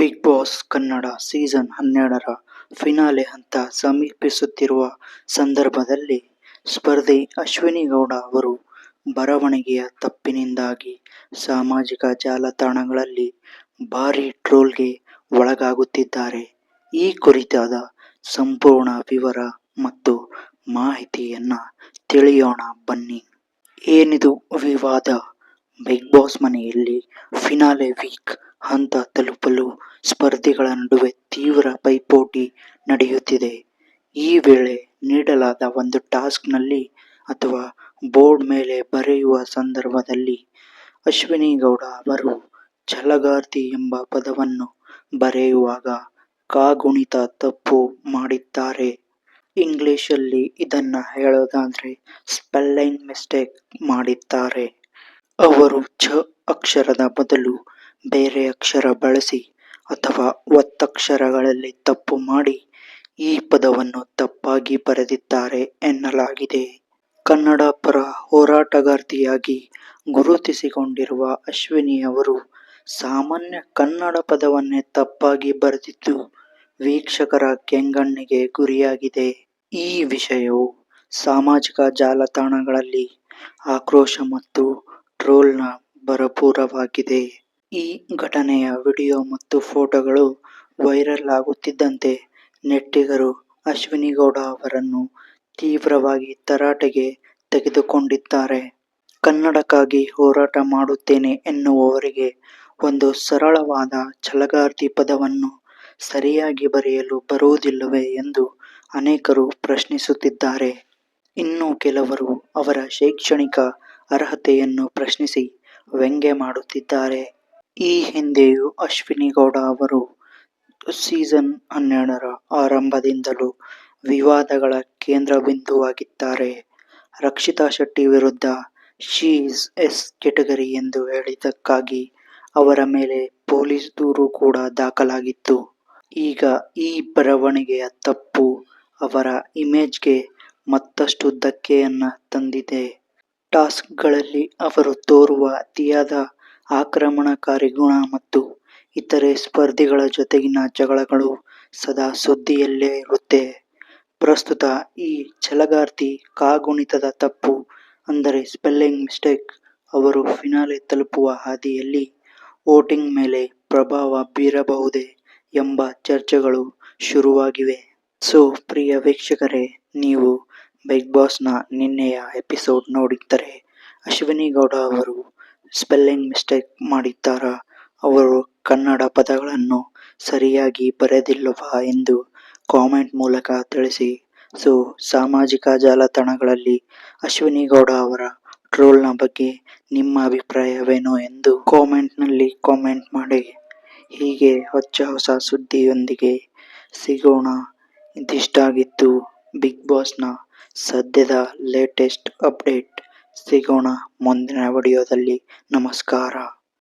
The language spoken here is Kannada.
ಬಿಗ್ ಬಾಸ್ ಕನ್ನಡ ಸೀಸನ್ 12ರ ಫಿನಾಲೆ ಹಂತ ಸಮೀಪಿಸುತ್ತಿರುವ ಸಂದರ್ಭದಲ್ಲಿ ಸ್ಪರ್ಧಿ ಅಶ್ವಿನಿ ಗೌಡ ಅವರು ಬರವಣಿಗೆಯ ತಪ್ಪಿನಿಂದಾಗಿ ಸಾಮಾಜಿಕ ಜಾಲತಾಣಗಳಲ್ಲಿ ಭಾರೀ ಟ್ರೋಲ್ಗೆ ಒಳಗಾಗುತ್ತಿದ್ದಾರೆ. ಈ ಕುರಿತಾದ ಸಂಪೂರ್ಣ ವಿವರ ಮತ್ತು ಮಾಹಿತಿಯನ್ನ ತಿಳಿಯೋಣ ಬನ್ನಿ. ಏನಿದು ವಿವಾದ? ಬಿಗ್ ಬಾಸ್ ಮನೆಯಲ್ಲಿ ಫಿನಾಲೆ ವೀಕ್ ಹಂತ ತಲುಪಲು ಸ್ಪರ್ಧಿಗಳ ನಡುವೆ ತೀವ್ರ ಪೈಪೋಟಿ ನಡೆಯುತ್ತಿದೆ. ಈ ವೇಳೆ ನೀಡಲಾದ ಒಂದು ಟಾಸ್ಕ್ನಲ್ಲಿ ಅಥವಾ ಬೋರ್ಡ್ ಮೇಲೆ ಬರೆಯುವ ಸಂದರ್ಭದಲ್ಲಿ ಅಶ್ವಿನಿ ಗೌಡ ಅವರು ಛಲಗಾರ್ತಿ ಎಂಬ ಪದವನ್ನು ಬರೆಯುವಾಗ ಕಾಗುಣಿತ ತಪ್ಪು ಮಾಡಿದ್ದಾರೆ. ಇಂಗ್ಲಿಷಲ್ಲಿ ಇದನ್ನ ಹೇಳೋದಾದ್ರೆ ಸ್ಪೆಲ್ಲಿಂಗ್ ಮಿಸ್ಟೇಕ್ ಮಾಡಿದ್ದಾರೆ. ಅವರು ಛ ಅಕ್ಷರದ ಬದಲು ಬೇರೆ ಅಕ್ಷರ ಬಳಸಿ ಅಥವಾ ಒತ್ತಕ್ಷರಗಳಲ್ಲಿ ತಪ್ಪು ಮಾಡಿ ಈ ಪದವನ್ನು ತಪ್ಪಾಗಿ ಬರೆದಿದ್ದಾರೆ ಎನ್ನಲಾಗಿದೆ. ಕನ್ನಡ ಪರ ಹೋರಾಟಗಾರ್ತಿಯಾಗಿ ಗುರುತಿಸಿಕೊಂಡಿರುವ ಅಶ್ವಿನಿ ಅವರು ಸಾಮಾನ್ಯ ಕನ್ನಡ ಪದವನ್ನೇ ತಪ್ಪಾಗಿ ಬರೆದಿದ್ದು ವೀಕ್ಷಕರ ಕೆಂಗಣ್ಣಿಗೆ ಗುರಿಯಾಗಿದೆ. ಈ ವಿಷಯವು ಸಾಮಾಜಿಕ ಜಾಲತಾಣಗಳಲ್ಲಿ ಆಕ್ರೋಶ ಮತ್ತು ಟ್ರೋಲ್ನ ಭರಪೂರವಾಗಿದೆ. ಈ ಘಟನೆಯ ವಿಡಿಯೋ ಮತ್ತು ಫೋಟೋಗಳು ವೈರಲ್ ಆಗುತ್ತಿದ್ದಂತೆ ನೆಟ್ಟಿಗರು ಅಶ್ವಿನಿ ಗೌಡ ಅವರನ್ನು ತೀವ್ರವಾಗಿ ತರಾಟೆಗೆ ತೆಗೆದುಕೊಂಡಿದ್ದಾರೆ. ಕನ್ನಡಕ್ಕಾಗಿ ಹೋರಾಟ ಮಾಡುತ್ತೇನೆ ಎನ್ನುವವರಿಗೆ ಒಂದು ಸರಳವಾದ ಛಲಗಾರ್ತಿ ಪದವನ್ನು ಸರಿಯಾಗಿ ಬರೆಯಲು ಬರುವುದಿಲ್ಲವೇ ಎಂದು ಅನೇಕರು ಪ್ರಶ್ನಿಸುತ್ತಿದ್ದಾರೆ. ಇನ್ನು ಕೆಲವರು ಅವರ ಶೈಕ್ಷಣಿಕ ಅರ್ಹತೆಯನ್ನು ಪ್ರಶ್ನಿಸಿ ವ್ಯಂಗ್ಯ ಮಾಡುತ್ತಿದ್ದಾರೆ. ಈ ಹಿಂದೆಯೂ ಅಶ್ವಿನಿ ಗೌಡ ಅವರು ಸೀಸನ್ 12ರ ಆರಂಭದಿಂದಲೂ ವಿವಾದಗಳ ಕೇಂದ್ರಬಿಂದುವಾಗಿದ್ದಾರೆ. ರಕ್ಷಿತಾ ಶೆಟ್ಟಿ ವಿರುದ್ಧ ಶಿ ಈಸ್ ಎಸ್ ಕೆಟಗರಿ ಎಂದು ಹೇಳಿದ್ದಕ್ಕಾಗಿ ಅವರ ಮೇಲೆ ಪೊಲೀಸ್ ದೂರು ಕೂಡ ದಾಖಲಾಗಿತ್ತು. ಈಗ ಈ ಬರವಣಿಗೆಯ ತಪ್ಪು ಅವರ ಇಮೇಜ್ಗೆ ಮತ್ತಷ್ಟು ಧಕ್ಕೆಯನ್ನ ತಂದಿದೆ. ಟಾಸ್ಕ್ಗಳಲ್ಲಿ ಅವರು ತೋರುವ ಅತಿಯಾದ ಆಕ್ರಮಣಕಾರಿ ಗುಣ ಮತ್ತು ಇತರೆ ಸ್ಪರ್ಧಿಗಳ ಜೊತೆಗಿನ ಜಗಳಗಳು ಸದಾ ಸುದ್ದಿಯಲ್ಲೇ ಇರುತ್ತೆ. ಪ್ರಸ್ತುತ ಈ ಛಲಗಾರ್ತಿ ಕಾಗುಣಿತದ ತಪ್ಪು ಅಂದರೆ ಸ್ಪೆಲ್ಲಿಂಗ್ ಮಿಸ್ಟೇಕ್ ಅವರು ಫಿನಾಲೆ ತಲುಪುವ ಹಾದಿಯಲ್ಲಿ ವೋಟಿಂಗ್ ಮೇಲೆ ಪ್ರಭಾವ ಬೀರಬಹುದೇ ಎಂಬ ಚರ್ಚೆಗಳು ಶುರುವಾಗಿವೆ. ಸೊ ಪ್ರಿಯ ವೀಕ್ಷಕರೇ, ನೀವು ಬಿಗ್ ಬಾಸ್ನ ನಿನ್ನೆಯ ಎಪಿಸೋಡ್ ನೋಡಿದ್ದರೆ ಅಶ್ವಿನಿ ಗೌಡ ಅವರು ಸ್ಪೆಲ್ಲಿಂಗ್ ಮಿಸ್ಟೇಕ್ ಮಾಡಿದ್ದಾರಾ? ಅವರು ಕನ್ನಡ ಪದಗಳನ್ನು ಸರಿಯಾಗಿ ಬರೆದಿಲ್ಲವಾ ಎಂದು ಕಾಮೆಂಟ್ ಮೂಲಕ ತಿಳಿಸಿ. ಸೊ ಸಾಮಾಜಿಕ ಜಾಲತಾಣಗಳಲ್ಲಿ ಅಶ್ವಿನಿ ಗೌಡ ಅವರ ಟ್ರೋಲ್ನ ಬಗ್ಗೆ ನಿಮ್ಮ ಅಭಿಪ್ರಾಯವೇನು ಎಂದು ಕಾಮೆಂಟ್ನಲ್ಲಿ ಕಾಮೆಂಟ್ ಮಾಡಿ. ಹೀಗೆ ಹೊಸ ಸುದ್ದಿಯೊಂದಿಗೆ ಸಿಗೋಣ. ಇದಿಷ್ಟಾಗಿತ್ತು ಬಿಗ್ ಬಾಸ್ನ ಸದ್ಯದ ಲೇಟೆಸ್ಟ್ ಅಪ್ಡೇಟ್. ಸಿಗೋಣ ಮುಂದಿನ ವಿಡಿಯೋದಲ್ಲಿ. ನಮಸ್ಕಾರ.